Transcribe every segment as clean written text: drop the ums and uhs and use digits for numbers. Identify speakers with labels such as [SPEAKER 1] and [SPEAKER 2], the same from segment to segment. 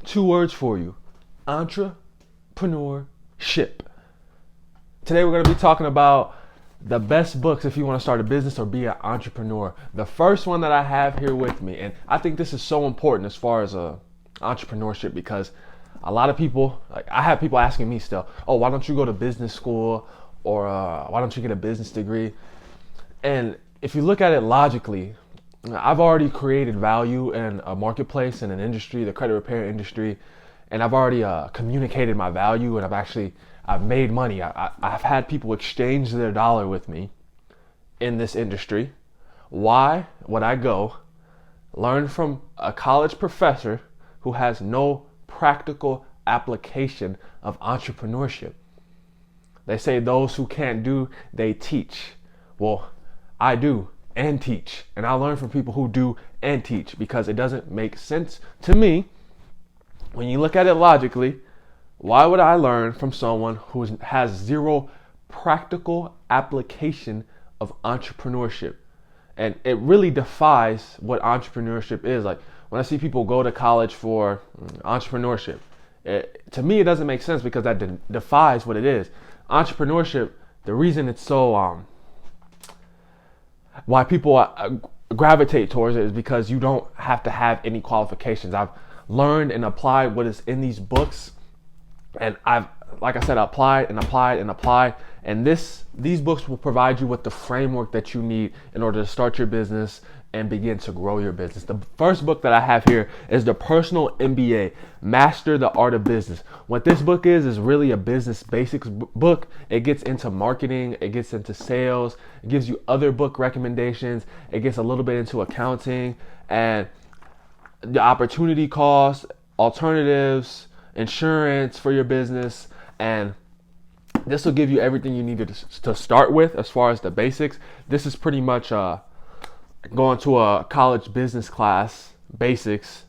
[SPEAKER 1] Two words for you: entrepreneurship. Today we're going to be talking about the best books if you want to start a business or be an entrepreneur. The first one that I have here with me, and I think this is so important as far as entrepreneurship, because a lot of people, like I have people asking me still, oh, why don't you go to business school, or why don't you get a business degree? And if you look at it logically, I've already created value in a marketplace, in an industry, the credit repair industry, and I've already communicated my value, and I've made money. I've had people exchange their dollar with me in this industry. Why would I go learn from a college professor who has no practical application of entrepreneurship? They say those who can't do, they teach. Well, I do and teach, and I learn from people who do and teach, because it doesn't make sense to me when you look at it logically. Why would I learn from someone who has zero practical application of entrepreneurship? And it really defies what entrepreneurship is. Like when I see people go to college for entrepreneurship, to me it doesn't make sense, because that defies what it is. Entrepreneurship, the reason it's so why people gravitate towards it is because you don't have to have any qualifications. I've learned and applied what is in these books, and I've, like I said, applied, and these books will provide you with the framework that you need in order to start your business and begin to grow your business. The first book that I have here is The Personal MBA, Master the Art of Business. What this book is really a business basics book. It gets into marketing, it gets into sales, it gives you other book recommendations, it gets a little bit into accounting and the opportunity cost, alternatives, insurance for your business, and this will give you everything you need to start with as far as the basics. This is pretty much going to a college business class, basics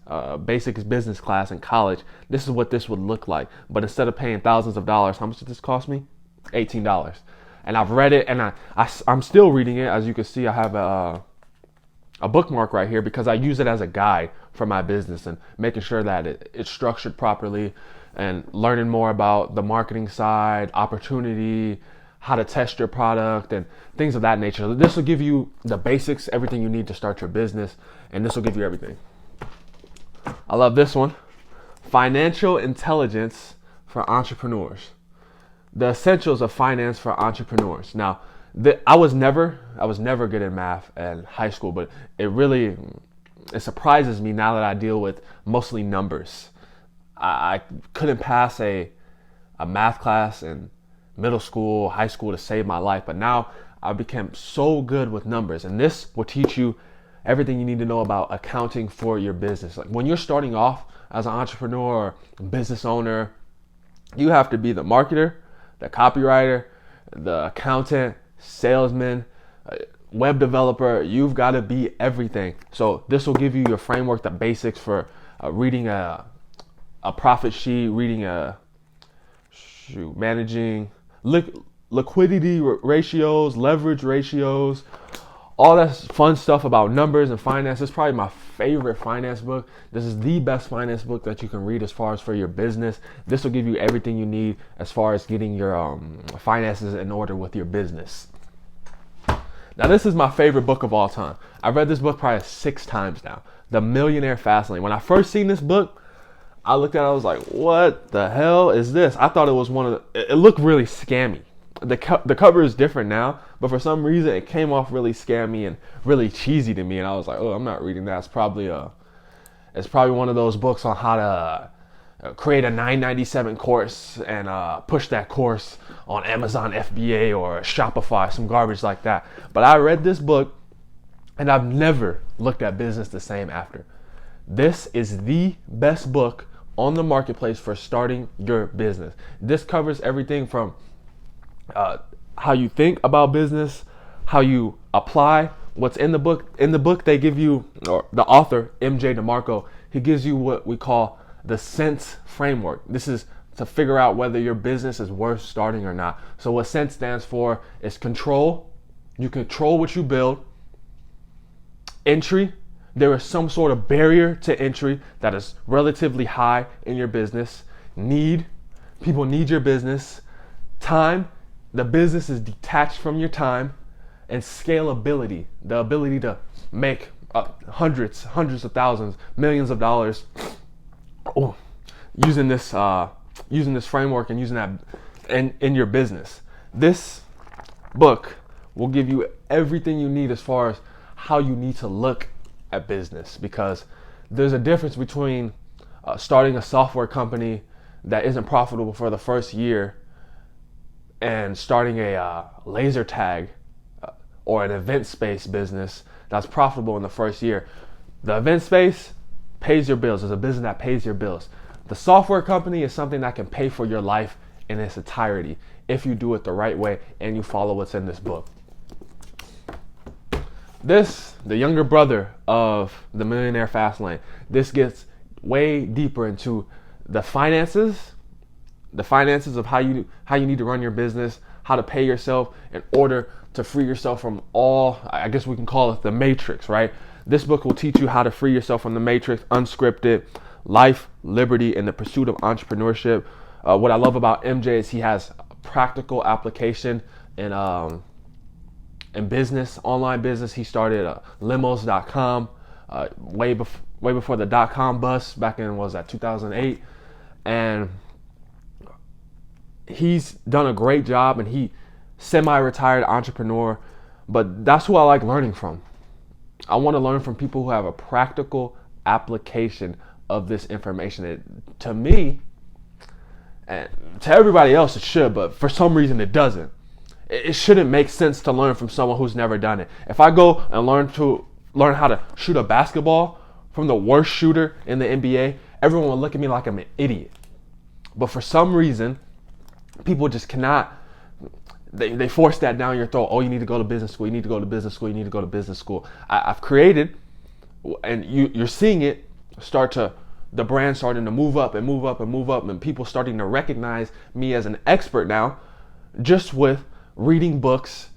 [SPEAKER 1] business class in college. This is what this would look like. But instead of paying thousands of dollars, how much did this cost me? $18. And I've read it, and I'm still reading it. As you can see, I have a bookmark right here, because I use it as a guide for my business and making sure that it's structured properly, and learning more about the marketing side, opportunity, how to test your product, and things of that nature. This will give you the basics, everything you need to start your business, and this will give you everything. I love this one. Financial Intelligence for Entrepreneurs. The Essentials of Finance for Entrepreneurs. Now, I was never good at math in high school, but it surprises me now that I deal with mostly numbers. I couldn't pass a math class in middle school, high school to save my life, but now I became so good with numbers, and this will teach you everything you need to know about accounting for your business. Like when you're starting off as an entrepreneur or business owner, you have to be the marketer, the copywriter, the accountant, salesman, web developer. You've got to be everything. So this will give you your framework, the basics for reading a profit sheet, reading managing liquidity ratios, leverage ratios, all that fun stuff about numbers and finance. It's probably my favorite finance book. This is the best finance book that you can read as far as for your business. This will give you everything you need as far as getting your finances in order with your business. Now, this is my favorite book of all time. I've read this book probably 6 times now. The Millionaire Fastlane. When I first seen this book, I looked at it, I was like, what the hell is this? I thought it was it looked really scammy. The cover is different now, but for some reason it came off really scammy and really cheesy to me, and I was like, oh, I'm not reading that. It's probably one of those books on how to create a $9.97 course and push that course on Amazon FBA or Shopify, some garbage like that. But I read this book, and I've never looked at business the same after. This is the best book on the marketplace for starting your business. This covers everything from how you think about business, how you apply what's in the book. In the book, they give you, or the author, MJ DeMarco, he gives you what we call the sense framework. This is to figure out whether your business is worth starting or not. So what sense stands for is control. You control what you build. Entry, there is some sort of barrier to entry that is relatively high in your business. People need your business. Time, the business is detached from your time. And scalability, the ability to make hundreds of thousands, millions of dollars using this framework and using that in your business. This book will give you everything you need as far as how you need to look at business, because there's a difference between starting a software company that isn't profitable for the first year and starting a laser tag or an event space business that's profitable in the first year. The event space pays your bills. It's a business that pays your bills. The software company is something that can pay for your life in its entirety if you do it the right way and you follow what's in this book. This, the younger brother of the Millionaire Fast Lane, this gets way deeper into the finances of how you need to run your business, how to pay yourself in order to free yourself from all, I guess we can call it the matrix, right? This book will teach you how to free yourself from the matrix, unscripted, life, liberty, and the pursuit of entrepreneurship. What I love about MJ is he has practical application in business, online business. He started limos.com way before the dot-com bust back in, was that 2008? And he's done a great job, and he semi-retired entrepreneur, but that's who I like learning from. I want to learn from people who have a practical application of this information. To me, and to everybody else it should, but for some reason it doesn't. It shouldn't make sense to learn from someone who's never done it. If I go and learn how to shoot a basketball from the worst shooter in the NBA, everyone will look at me like I'm an idiot. But for some reason, people just cannot. They force that down your throat. Oh, you need to go to business school. You need to go to business school. You need to go to business school. I've created, and you're seeing it the brand starting to move up and move up and move up, and people starting to recognize me as an expert now, just with reading books,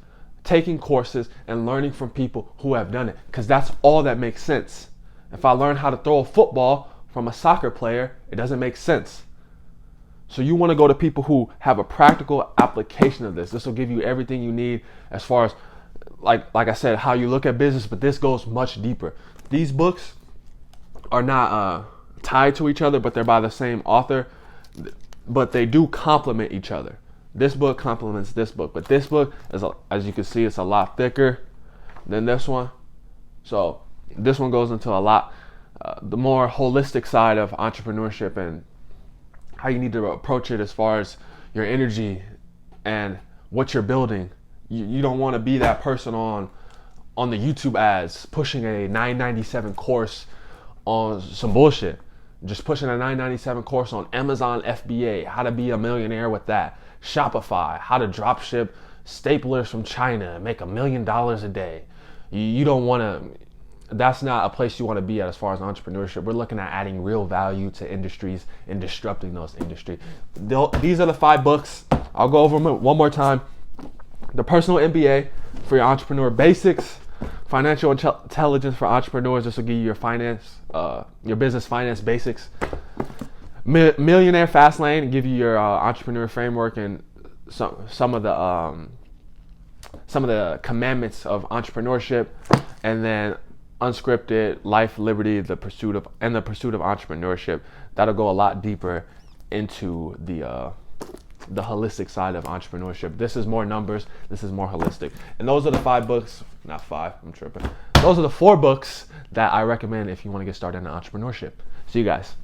[SPEAKER 1] taking courses, and learning from people who have done it. Because that's all that makes sense. If I learn how to throw a football from a soccer player, it doesn't make sense. So you want to go to people who have a practical application of this. This will give you everything you need as far as, like I said, how you look at business, but this goes much deeper. These books are not tied to each other, but they're by the same author, but they do complement each other. This book complements this book, but this book, as you can see, it's a lot thicker than this one. So this one goes into a lot, the more holistic side of entrepreneurship and how you need to approach it as far as your energy and what you're building. You don't want to be that person on the YouTube ads pushing a $9.97 course on some bullshit. Just pushing a $9.97 course on Amazon FBA, how to be a millionaire with that. Shopify, how to drop ship staplers from China and make $1 million a day. You don't want to. That's not a place you want to be at as far as entrepreneurship. We're looking at adding real value to industries and disrupting those industries. These are the 5 books. I'll go over them one more time. The Personal MBA for your entrepreneur basics. Financial intelligence for entrepreneurs. This will give you your business finance basics. Millionaire Fast Lane, give you your entrepreneur framework and some of the commandments of entrepreneurship, and then unscripted, life, liberty, the pursuit of entrepreneurship. That'll go a lot deeper into the holistic side of entrepreneurship. This is more numbers. This is more holistic. And those are the 5 books. Not 5. I'm tripping. Those are the 4 books that I recommend if you want to get started in entrepreneurship. See you guys.